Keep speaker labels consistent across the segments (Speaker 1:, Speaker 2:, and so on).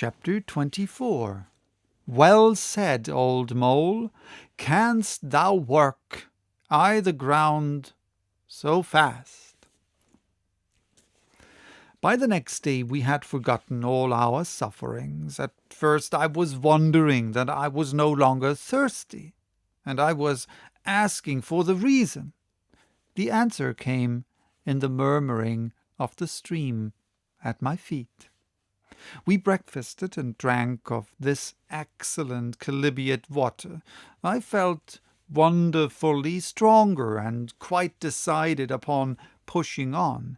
Speaker 1: Chapter 24. Well said, old mole, canst thou work I the ground so fast? By the next day we had forgotten all our sufferings. At first I was wondering that I was no longer thirsty, and I was asking for the reason. The answer came in the murmuring of the stream at my feet. We breakfasted and drank of this excellent chalybeate water. I felt wonderfully stronger and quite decided upon pushing on.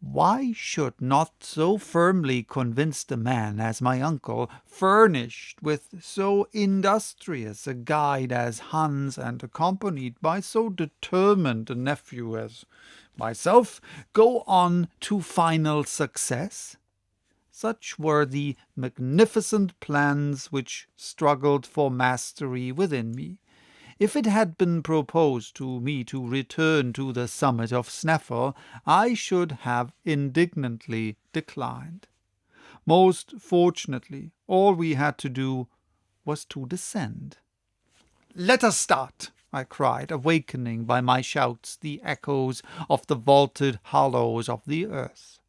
Speaker 1: Why should not so firmly convinced a man as my uncle, furnished with so industrious a guide as Hans and accompanied by so determined a nephew as myself, go on to final success? Such were the magnificent plans which struggled for mastery within me. If it had been proposed to me to return to the summit of Snæfell, I should have indignantly declined. Most fortunately, all we had to do was to descend. "Let us start!" I cried, awakening by my shouts the echoes of the vaulted hollows of the earth.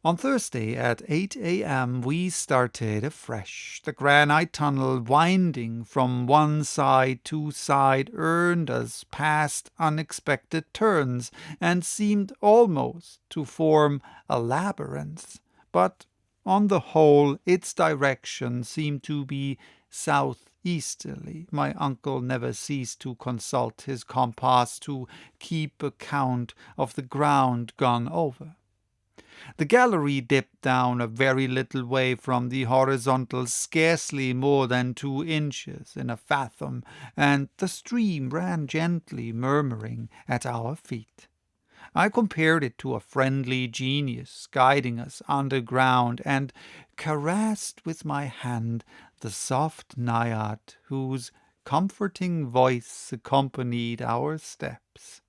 Speaker 1: On Thursday at 8 a.m. we started afresh. The granite tunnel, winding from one side to side, earned us past unexpected turns, and seemed almost to form a labyrinth. But on the whole its direction seemed to be southeasterly. My uncle never ceased to consult his compass to keep account of the ground gone over. The gallery dipped down a very little way from the horizontal, scarcely more than 2 inches in a fathom, and the stream ran gently, murmuring at our feet. I compared it to a friendly genius guiding us underground, and caressed with my hand the soft naiad whose comforting voice accompanied our steps.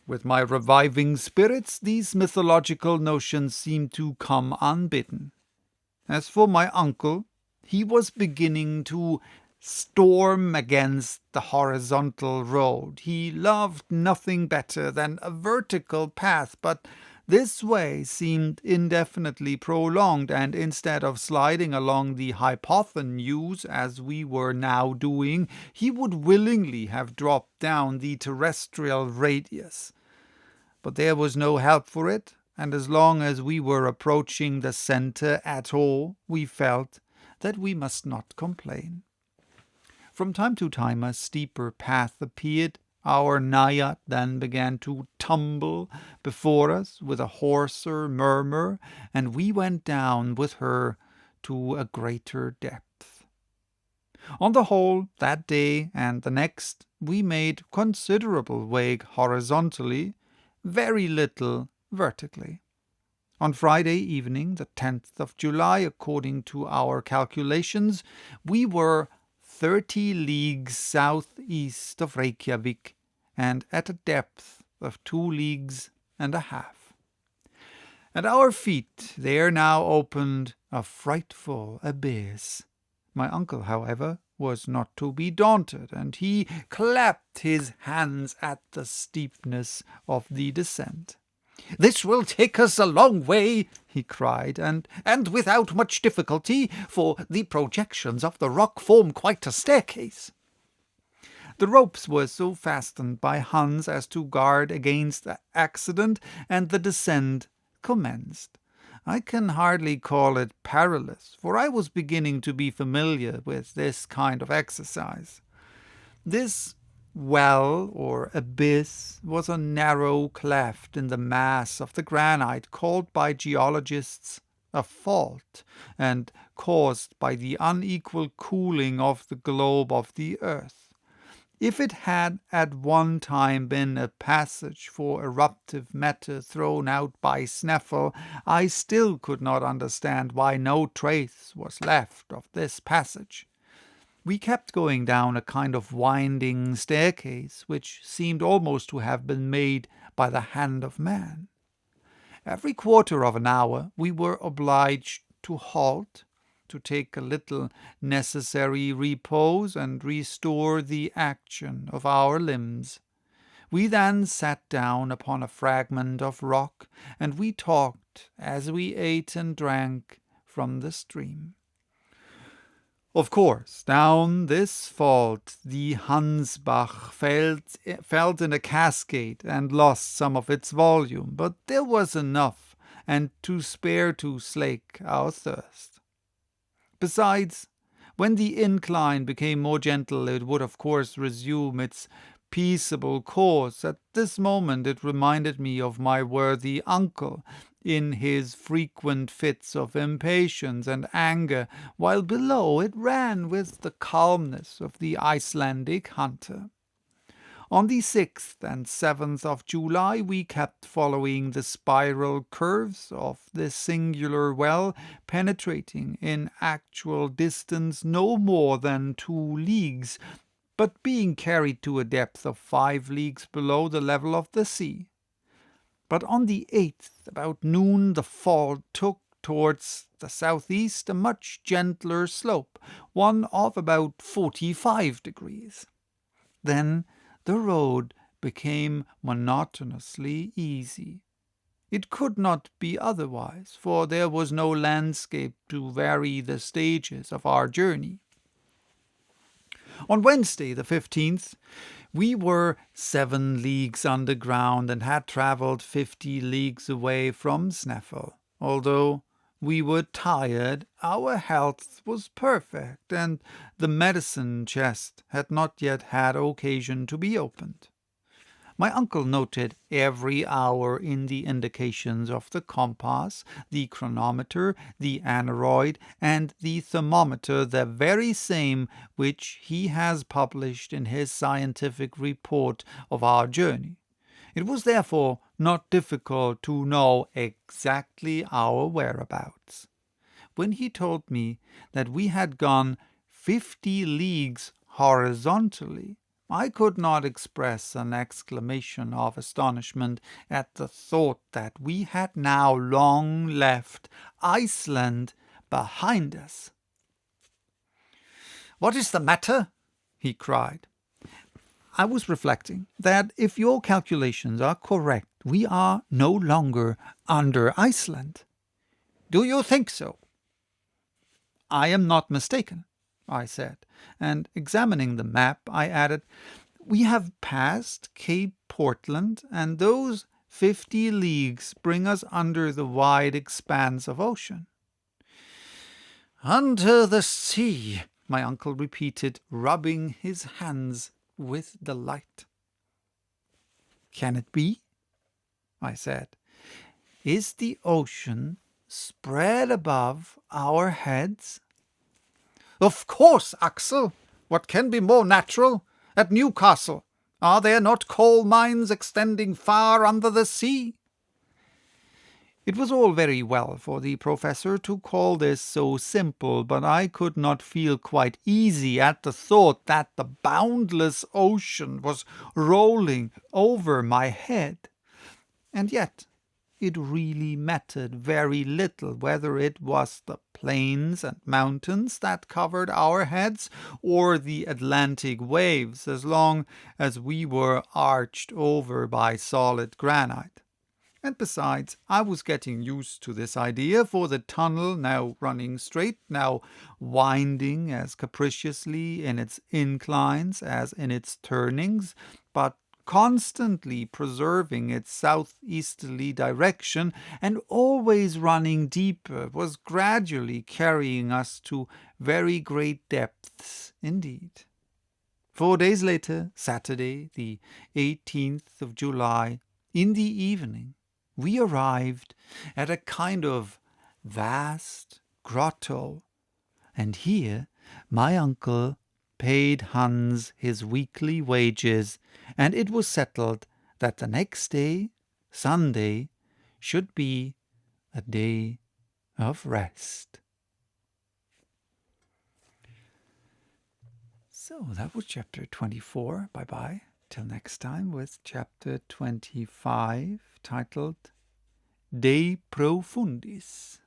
Speaker 1: With my reviving spirits, these mythological notions seemed to come unbidden. As for my uncle, he was beginning to storm against the horizontal road. He loved nothing better than a vertical path, but this way seemed indefinitely prolonged, and instead of sliding along the hypotenuse as we were now doing, he would willingly have dropped down the terrestrial radius. But there was no help for it, and as long as we were approaching the centre at all, we felt that we must not complain. From time to time a steeper path appeared. Our naiad then began to tumble before us with a hoarser murmur, and we went down with her to a greater depth. On the whole, that day and the next, we made considerable way horizontally, very little vertically. On Friday evening, the 10th of July, according to our calculations, we were 30 leagues southeast of Reykjavik, and at a depth of 2 leagues and a half. At our feet there now opened a frightful abyss. My uncle, however, was not to be daunted, and he clapped his hands at the steepness of the descent. "This will take us a long way," he cried, and without much difficulty, for the projections of the rock form quite a staircase." The ropes were so fastened by Hans as to guard against accident, and the descent commenced. I can hardly call it perilous, for I was beginning to be familiar with this kind of exercise. This well or abyss was a narrow cleft in the mass of the granite, called by geologists a fault, and caused by the unequal cooling of the globe of the earth. If it had at one time been a passage for eruptive matter thrown out by Snæfell, I still could not understand why no trace was left of this passage. We kept going down a kind of winding staircase, which seemed almost to have been made by the hand of man. Every quarter of an hour we were obliged to halt, to take a little necessary repose and restore the action of our limbs. We then sat down upon a fragment of rock, and we talked as we ate and drank from the stream. Of course, down this fault the Hansbach fell in a cascade and lost some of its volume, but there was enough and to spare to slake our thirst. Besides, when the incline became more gentle, it would of course resume its peaceable course. At this moment it reminded me of my worthy uncle, in his frequent fits of impatience and anger, while below it ran with the calmness of the Icelandic hunter. On the 6th and 7th of July we kept following the spiral curves of this singular well, penetrating in actual distance no more than 2 leagues, but being carried to a depth of 5 leagues below the level of the sea. But on the 8th, about noon, the fall took towards the southeast a much gentler slope, one of about 45 degrees. Then the road became monotonously easy. It could not be otherwise, for there was no landscape to vary the stages of our journey. On Wednesday, the 15th, we were 7 leagues underground and had travelled 50 leagues away from Snaefell. Although we were tired, our health was perfect, and the medicine chest had not yet had occasion to be opened. My uncle noted every hour in the indications of the compass, the chronometer, the aneroid, and the thermometer, the very same which he has published in his scientific report of our journey. It was therefore not difficult to know exactly our whereabouts. When he told me that we had gone 50 leagues horizontally, I could not express an exclamation of astonishment at the thought that we had now long left Iceland behind us. "What is the matter?" he cried. I was reflecting that if your calculations are correct, we are no longer under Iceland. "Do you think so?" "I am not mistaken," I said, and examining the map, I added, "We have passed Cape Portland, and those 50 leagues bring us under the wide expanse of ocean." "Under the sea," my uncle repeated, rubbing his hands with delight. "Can it be?" I said. "Is the ocean spread above our heads?" "Of course, Axel. What can be more natural? At Newcastle, are there not coal mines extending far under the sea?" It was all very well for the professor to call this so simple, but I could not feel quite easy at the thought that the boundless ocean was rolling over my head. And yet it really mattered very little whether it was the plains and mountains that covered our heads or the Atlantic waves, as long as we were arched over by solid granite. And besides, I was getting used to this idea, for the tunnel, now running straight, now winding as capriciously in its inclines as in its turnings, but constantly preserving its southeasterly direction and always running deeper, was gradually carrying us to very great depths indeed. 4 days later, Saturday, the 18th of July, in the evening, we arrived at a kind of vast grotto, and here my uncle paid Hans his weekly wages, and it was settled that the next day, Sunday, should be a day of rest. So that was chapter 24. Bye-bye. Till next time with chapter 25, titled De Profundis.